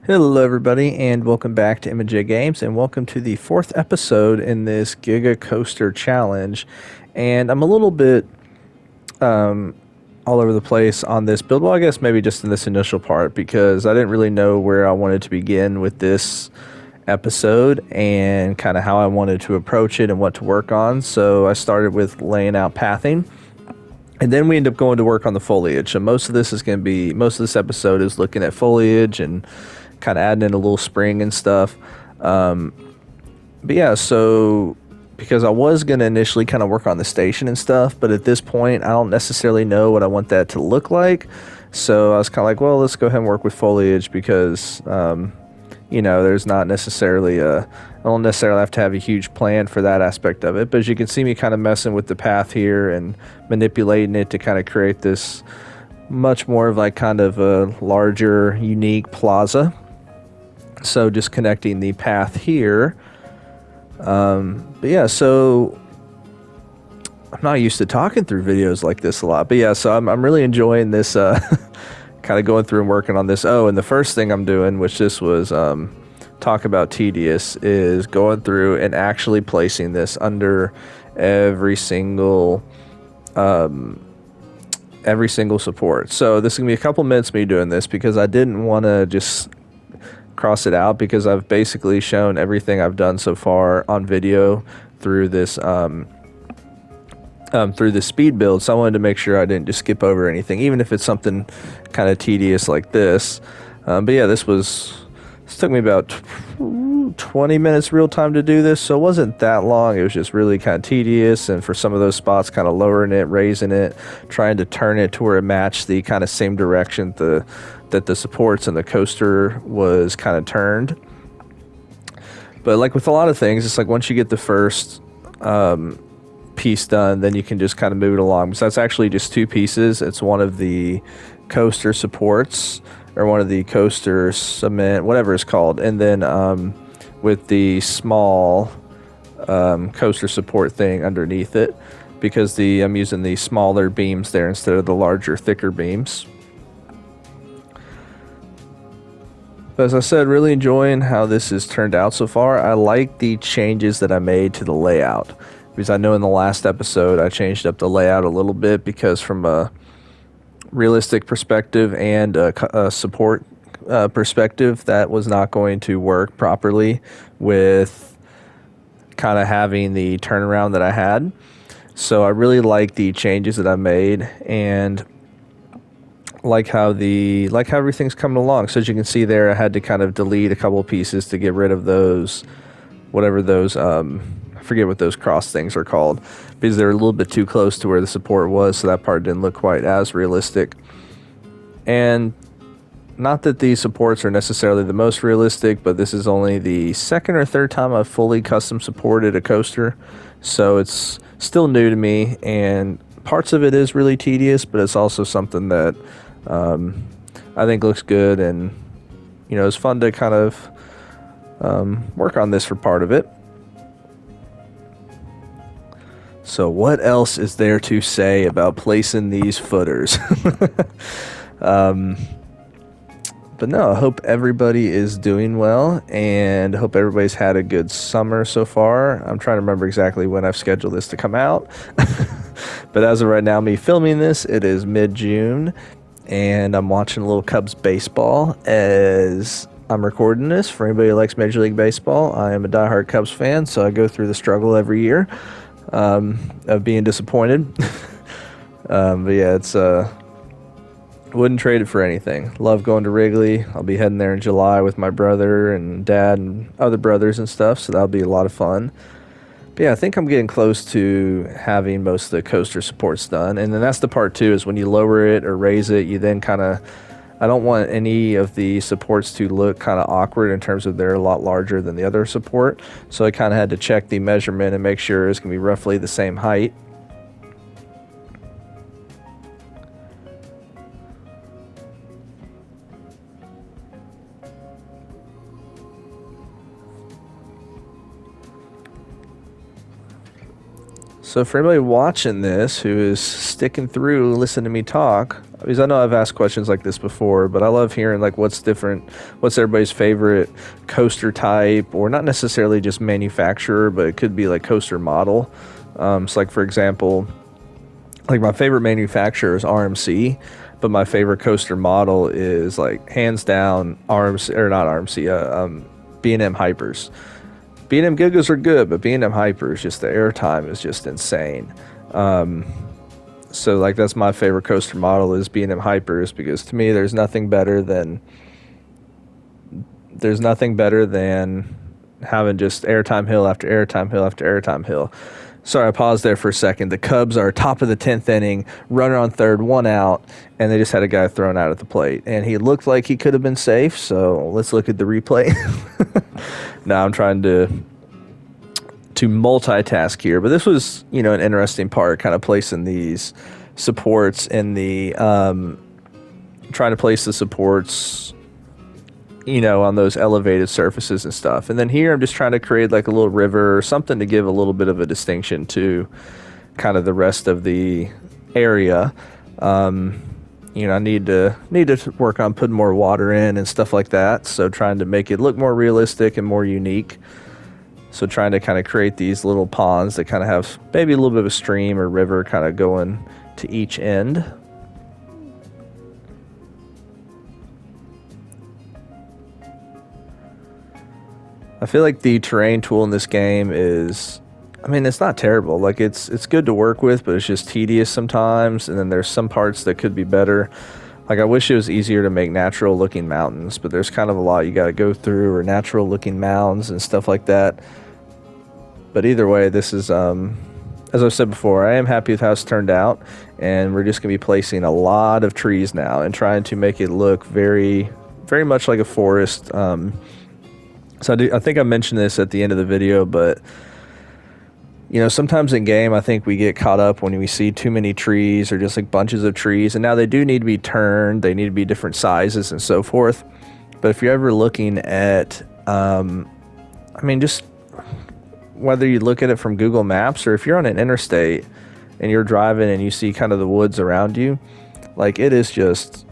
Hello, everybody, and welcome back to MJ Games, and welcome to the fourth episode in this Giga Coaster Challenge. And I'm a little bit all over the place on this build. Well, I guess maybe just in this initial part because I didn't really know where I wanted to begin with this episode and kind of how I wanted to approach it and what to work on. So I started with laying out pathing. And then we end up going to work on the foliage. So most of this episode is looking at foliage and kind of adding in a little spring and stuff. But yeah, so because I was going to initially kind of work on the station and stuff, but at this point, I don't necessarily know what I want that to look like. So I was kind of like, well, let's go ahead and work with foliage because, there's not necessarily I don't necessarily have to have a huge plan for that aspect of it. But as you can see me kind of messing with the path here and manipulating it to kind of create this much more of like kind of a larger, unique plaza. So just connecting the path here. But yeah, so I'm not used to talking through videos like this a lot. But yeah, so I'm really enjoying this kind of going through and working on this. Oh, and the first thing I'm doing, which this was talk about tedious, is going through and actually placing this under every single support. So this is gonna be a couple minutes me doing this because I didn't want to just cross it out because I've basically shown everything I've done so far on video through this speed build. So I wanted to make sure I didn't just skip over anything, even if it's something kind of tedious like this. But yeah, this took me about 20 minutes real time to do this, so it wasn't that long. It was just really kind of tedious, and for some of those spots, kind of lowering it, raising it, trying to turn it to where it matched the kind of same direction that the supports and the coaster was kind of turned. But like with a lot of things, it's like once you get the first piece done, then you can just kind of move it along. So that's actually just two pieces. It's one of the coaster supports or one of the coaster cement, whatever it's called, and then with the small coaster support thing underneath it, because I'm using the smaller beams there instead of the larger, thicker beams. But as I said, really enjoying how this has turned out so far. I like the changes that I made to the layout, because I know in the last episode I changed up the layout a little bit because from a realistic perspective and a support perspective, that was not going to work properly with kind of having the turnaround that I had. So I really like the changes that I made and like how everything's coming along. So as you can see there, I had to kind of delete a couple of pieces to get rid of those, whatever those I forget what those cross things are called, because they're a little bit too close to where the support was, so that part didn't look quite as realistic. And not that these supports are necessarily the most realistic, but this is only the second or third time I've fully custom supported a coaster, so it's still new to me, and parts of it is really tedious, but it's also something that I think looks good, and it's fun to kind of work on this for part of it. So what else is there to say about placing these footers? But no, I hope everybody is doing well, and hope everybody's had a good summer so far. I'm trying to remember exactly when I've scheduled this to come out. But as of right now, me filming this, it is mid-June, and I'm watching a little Cubs baseball as I'm recording this. For anybody who likes Major League Baseball, I am a diehard Cubs fan, so I go through the struggle every year of being disappointed. But yeah, it's wouldn't trade it for anything. Love going to Wrigley. I'll be heading there in July with my brother and dad and other brothers and stuff, so that'll be a lot of fun. But yeah, I think I'm getting close to having most of the coaster supports done. And then that's the part too, is when you lower it or raise it, you then kind of, I don't want any of the supports to look kind of awkward in terms of they're a lot larger than the other support. So I kind of had to check the measurement and make sure it's going to be roughly the same height. So for anybody watching this who is sticking through, listening to me talk, because I know I've asked questions like this before, but I love hearing like what's different, what's everybody's favorite coaster type, or not necessarily just manufacturer, but it could be like coaster model. So like for example, like my favorite manufacturer is RMC, but my favorite coaster model is like hands down RMC, or not RMC, B&M Hypers. B&M Gigas are good, but B&M Hypers, just the airtime is just insane. So like that's my favorite coaster model is B&M Hypers, because to me there's nothing better than having just airtime hill after airtime hill after airtime hill. Sorry, I paused there for a second. The Cubs are top of the 10th inning, runner on third, one out, and they just had a guy thrown out at the plate. And he looked like he could have been safe, so let's look at the replay. Now I'm trying to multitask here, but this was, you know, an interesting part, kind of placing these supports in the, trying to place the supports, you know, on those elevated surfaces and stuff. And then here I'm just trying to create like a little river or something to give a little bit of a distinction to kind of the rest of the area. You know, I need to work on putting more water in and stuff like that. So trying to make it look more realistic and more unique. So trying to kind of create these little ponds that kind of have maybe a little bit of a stream or river kind of going to each end. I feel like the terrain tool in this game is, I mean, it's not terrible. Like it's good to work with, but it's just tedious sometimes. And then there's some parts that could be better. Like I wish it was easier to make natural looking mountains, but there's kind of a lot you got to go through, or natural looking mounds and stuff like that. But either way, this is, as I've said before, I am happy with how it's turned out, and we're just going to be placing a lot of trees now and trying to make it look very, very much like a forest. So I think I mentioned this at the end of the video, but you know, sometimes in game, I think we get caught up when we see too many trees or just like bunches of trees. And now they do need to be turned. They need to be different sizes and so forth. But if you're ever looking at, I mean, just whether you look at it from Google Maps or if you're on an interstate and you're driving and you see kind of the woods around you, like it is just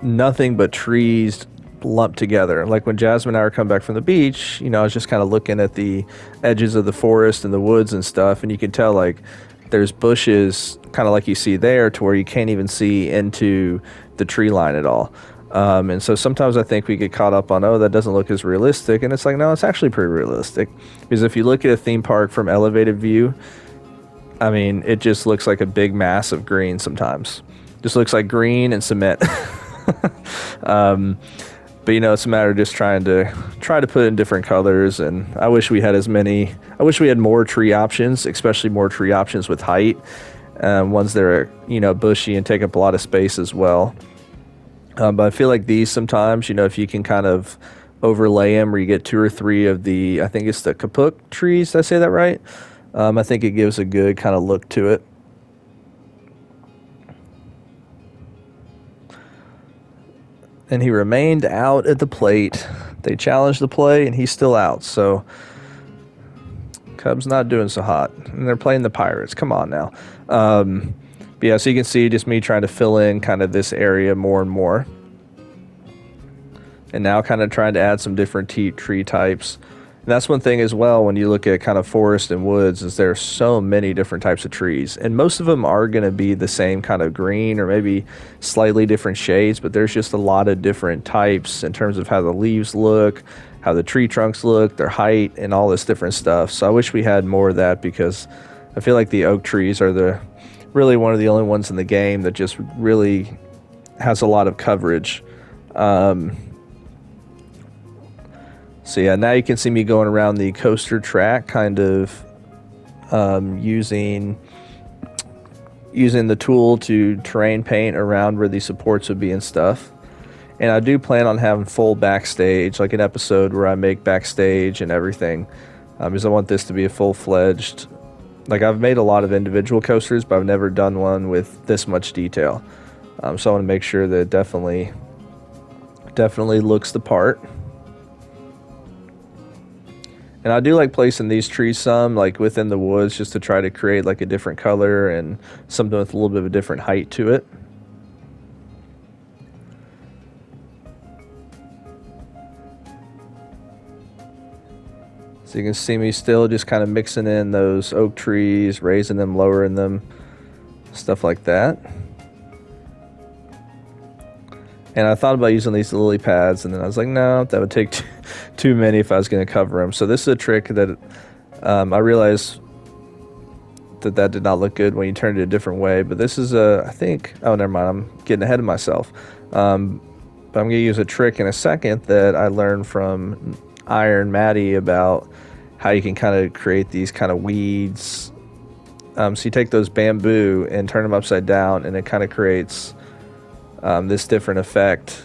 nothing but trees lumped together. Like when Jasmine and I were coming back from the beach, you know, I was just kind of looking at the edges of the forest and the woods and stuff, and you could tell like there's bushes kind of like you see there to where you can't even see into the tree line at all. And so sometimes I think we get caught up on, oh, that doesn't look as realistic, and it's like, no, it's actually pretty realistic, because if you look at a theme park from elevated view, I mean, it just looks like a big mass of green sometimes. Just looks like green and cement. But you know, it's a matter of just trying to put in different colors. And I wish we had more tree options, especially more tree options with height, ones that are, you know, bushy and take up a lot of space as well. But I feel like these sometimes, you know, if you can kind of overlay them, where you get 2 or 3 of the, I think it's the kapuk trees, did I say that right? I think it gives a good kind of look to it. And he remained out at the plate. They challenged the play, and he's still out. So Cubs not doing so hot. And they're playing the Pirates. Come on now. But yeah, so you can see just me trying to fill in kind of this area more and more. And now kind of trying to add some different tree types. And that's one thing as well when you look at kind of forest and woods, is there are so many different types of trees. And most of them are going to be the same kind of green or maybe slightly different shades, but there's just a lot of different types in terms of how the leaves look, how the tree trunks look, their height, and all this different stuff. So I wish we had more of that, because I feel like the oak trees are really one of the only ones in the game that just really has a lot of coverage. So yeah, now you can see me going around the coaster track, kind of using the tool to terrain paint around where the supports would be and stuff. And I do plan on having full backstage, like an episode where I make backstage and everything, because I want this to be a full-fledged, like I've made a lot of individual coasters, but I've never done one with this much detail. So I want to make sure that it definitely looks the part. And I do like placing these trees some like within the woods just to try to create like a different color and something with a little bit of a different height to it. So you can see me still just kind of mixing in those oak trees, raising them, lowering them, stuff like that. And I thought about using these lily pads, and then I was like, no, that would take too many if I was going to cover them. So this is a trick that I realized that did not look good when you turned it a different way. But this is I think, oh, never mind, I'm getting ahead of myself. But I'm going to use a trick in a second that I learned from Iron Maddie about how you can kind of create these kind of weeds. So you take those bamboo and turn them upside down, and it kind of creates this different effect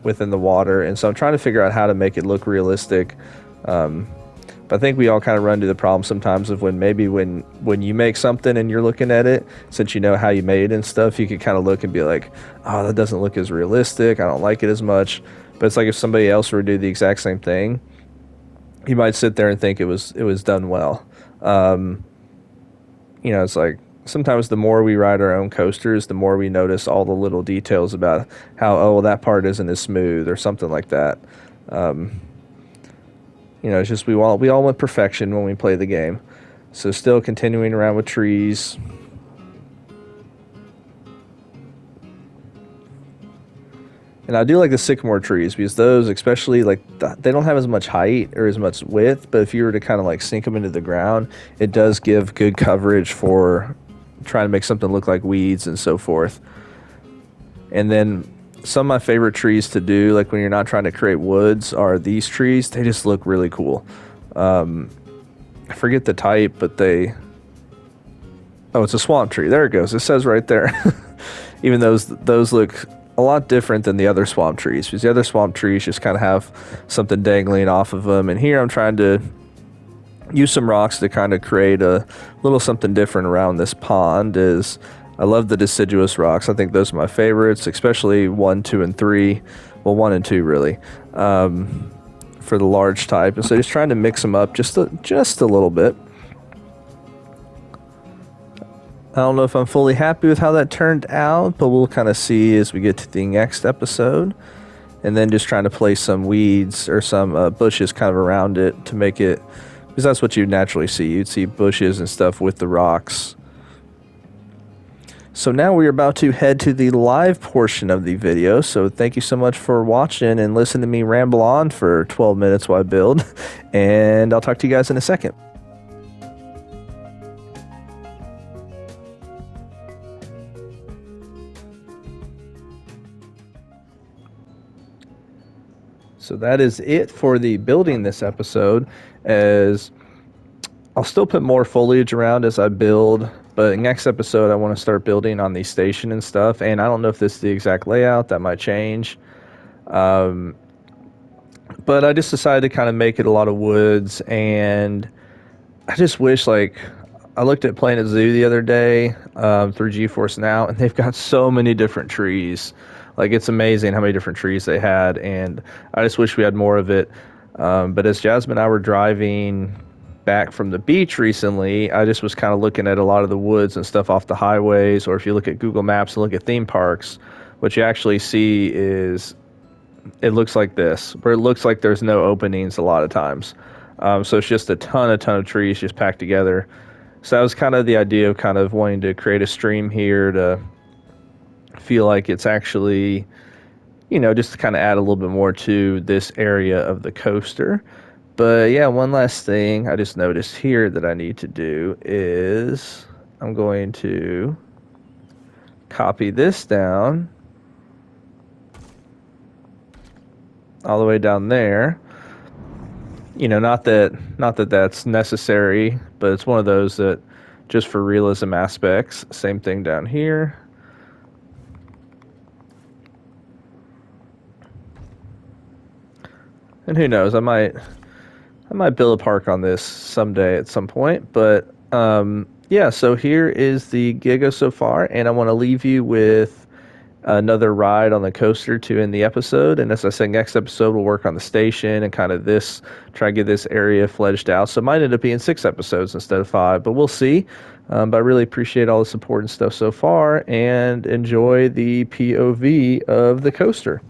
within the water. And so I'm trying to figure out how to make it look realistic. But I think we all kind of run into the problem sometimes of when you make something and you're looking at it, since you know how you made it and stuff, you could kind of look and be like, oh, that doesn't look as realistic. I don't like it as much. But it's like if somebody else were to do the exact same thing, you might sit there and think it was done well. It's like sometimes the more we ride our own coasters, the more we notice all the little details about how, oh, well, that part isn't as smooth or something like that. It's just we all want perfection when we play the game. So still continuing around with trees. And I do like the sycamore trees because those, especially, like, they don't have as much height or as much width, but if you were to kind of like sink them into the ground, it does give good coverage for trying to make something look like weeds and so forth. And then some of my favorite trees to do, like when you're not trying to create woods, are these trees. They just look really cool. I forget the type, but it's a swamp tree. There it goes. It says right there. Even those look a lot different than the other swamp trees, because the other swamp trees just kind of have something dangling off of them. And here I'm trying to use some rocks to kind of create a little something different around this pond. I love the deciduous rocks. I think those are my favorites, especially 1, 2, and 3. Well, 1 and 2 really, for the large type. And so just trying to mix them up just a little bit. I don't know if I'm fully happy with how that turned out, but we'll kind of see as we get to the next episode. And then just trying to place some weeds or some bushes kind of around it to make it, because that's what you'd naturally see. You'd see bushes and stuff with the rocks. So now we're about to head to the live portion of the video. So thank you so much for watching and listening to me ramble on for 12 minutes while I build. And I'll talk to you guys in a second. So that is it for the building this episode, as I'll still put more foliage around as I build, but next episode I want to start building on the station and stuff, and I don't know if this is the exact layout. That might change. But I just decided to kind of make it a lot of woods, and I just wish, like, I looked at Planet Zoo the other day through GeForce Now, and they've got so many different trees. Like, it's amazing how many different trees they had, and I just wish we had more of it. But as Jasmine and I were driving back from the beach recently, I just was kind of looking at a lot of the woods and stuff off the highways, or if you look at Google Maps and look at theme parks, what you actually see is it looks like this, where it looks like there's no openings a lot of times. So it's just a ton of trees just packed together. So that was kind of the idea of kind of wanting to create a stream here to feel like it's actually, just to kind of add a little bit more to this area of the coaster. But yeah, one last thing I just noticed here that I need to do is I'm going to copy this down all the way down there. Not that that's necessary, but it's one of those that just for realism aspects. Same thing down here. And who knows, I might build a park on this someday at some point. But yeah, so here is the Giga so far, and I want to leave you with another ride on the coaster to end the episode. And as I said, next episode we'll work on the station and kind of this, try to get this area fledged out. So it might end up being 6 episodes instead of 5, but we'll see. But I really appreciate all the support and stuff so far, and enjoy the POV of the coaster.